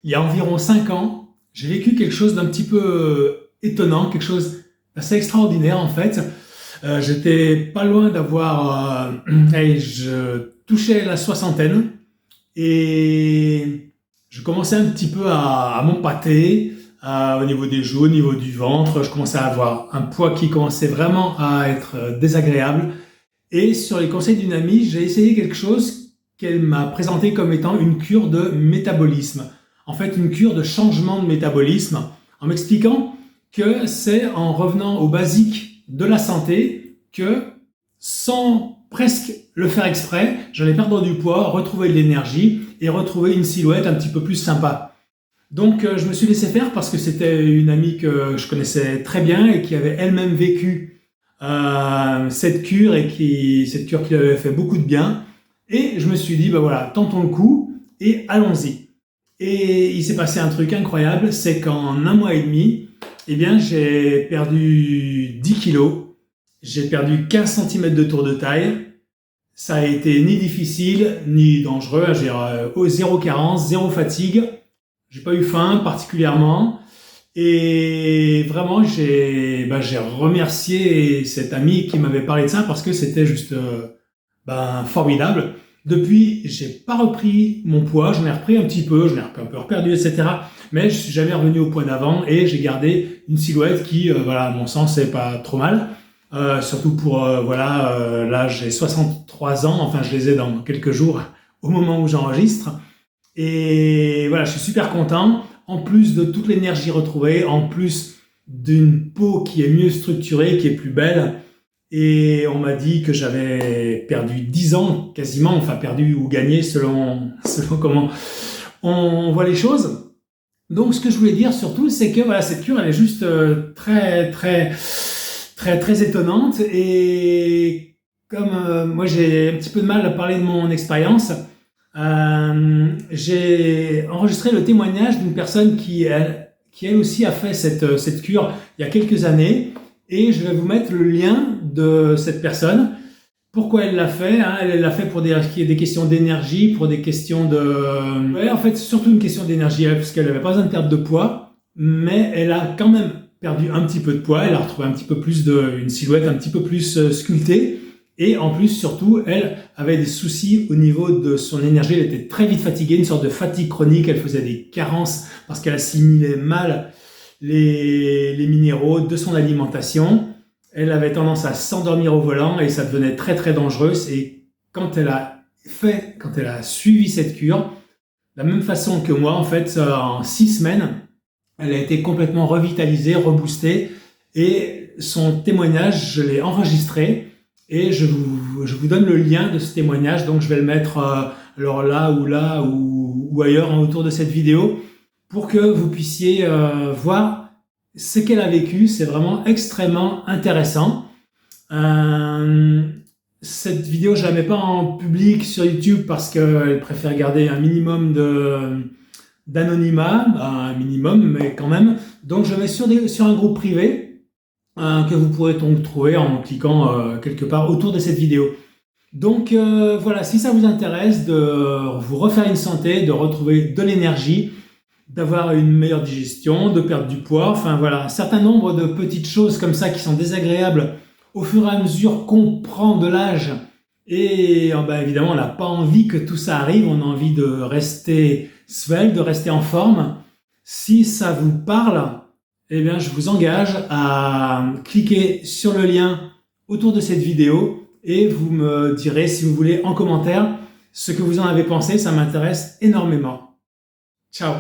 Il y a environ 5 ans, j'ai vécu quelque chose d'un petit peu étonnant, quelque chose d'assez extraordinaire en fait. J'étais pas loin d'avoir, allez, je touchais la soixantaine et je commençais un petit peu à m'empâter au niveau des joues, au niveau du ventre. Je commençais à avoir un poids qui commençait vraiment à être désagréable. Et sur les conseils d'une amie, j'ai essayé quelque chose qu'elle m'a présenté comme étant une cure de métabolisme. En fait, une cure de changement de métabolisme, en m'expliquant que c'est en revenant aux basiques de la santé que, sans presque le faire exprès, j'allais perdre du poids, retrouver de l'énergie et retrouver une silhouette un petit peu plus sympa. Donc je me suis laissé faire parce que c'était une amie que je connaissais très bien et qui avait elle-même vécu cette cure cette cure qui lui avait fait beaucoup de bien. Et je me suis dit, bah voilà, tentons le coup et allons-y. Et il s'est passé un truc incroyable, c'est qu'en un mois et demi, eh bien, j'ai perdu 10 kilos, j'ai perdu 15 centimètres de tour de taille. Ça a été ni difficile, ni dangereux. J'ai zéro carence, zéro fatigue. J'ai pas eu faim particulièrement. Et vraiment, j'ai remercié cette amie qui m'avait parlé de ça parce que c'était juste formidable. Depuis, j'ai pas repris mon poids, j'en ai repris un petit peu, j'en ai un peu reperdu, etc. Mais je suis jamais revenu au poids d'avant et j'ai gardé une silhouette qui, à mon sens, c'est pas trop mal. Surtout pour, là, j'ai 63 ans, enfin, je les ai dans quelques jours au moment où j'enregistre. Et voilà, je suis super content. En plus de toute l'énergie retrouvée, en plus d'une peau qui est mieux structurée, qui est plus belle. Et on m'a dit que j'avais perdu 10 ans quasiment, enfin perdu ou gagné selon comment on voit les choses. Donc ce que je voulais dire surtout, c'est que voilà, cette cure, elle est juste très étonnante. Et comme moi j'ai un petit peu de mal à parler de mon expérience, j'ai enregistré le témoignage d'une personne qui elle aussi a fait cette cure il y a quelques années. Et je vais vous mettre le lien de cette personne. Pourquoi elle l'a fait, hein? Elle l'a fait pour des questions d'énergie, pour des questions de... Ouais, en fait, surtout une question d'énergie, parce qu'elle n'avait pas besoin de perdre de poids, mais elle a quand même perdu un petit peu de poids, elle a retrouvé un petit peu plus une silhouette un petit peu plus sculptée, et en plus, surtout, elle avait des soucis au niveau de son énergie, elle était très vite fatiguée, une sorte de fatigue chronique, elle faisait des carences parce qu'elle assimilait mal les minéraux de son alimentation. Elle avait tendance à s'endormir au volant et ça devenait très dangereux. Et quand elle a suivi cette cure, de la même façon que moi, en fait, en 6 semaines, elle a été complètement revitalisée, reboostée. Et son témoignage, je l'ai enregistré et je vous donne le lien de ce témoignage. Donc je vais le mettre alors là ou ailleurs autour de cette vidéo, pour que vous puissiez voir ce qu'elle a vécu. C'est vraiment extrêmement intéressant. Cette vidéo, je la mets pas en public sur YouTube parce qu'elle préfère garder un minimum d'anonymat, un minimum, mais quand même. Donc je mets sur un groupe privé que vous pourrez donc trouver en cliquant quelque part autour de cette vidéo. Donc voilà, si ça vous intéresse de vous refaire une santé, de retrouver de l'énergie, d'avoir une meilleure digestion, de perdre du poids, enfin voilà, un certain nombre de petites choses comme ça qui sont désagréables au fur et à mesure qu'on prend de l'âge. Et évidemment, on n'a pas envie que tout ça arrive, on a envie de rester svelte, de rester en forme. Si ça vous parle, eh bien, je vous engage à cliquer sur le lien autour de cette vidéo et vous me direz, si vous voulez, en commentaire ce que vous en avez pensé. Ça m'intéresse énormément. Ciao!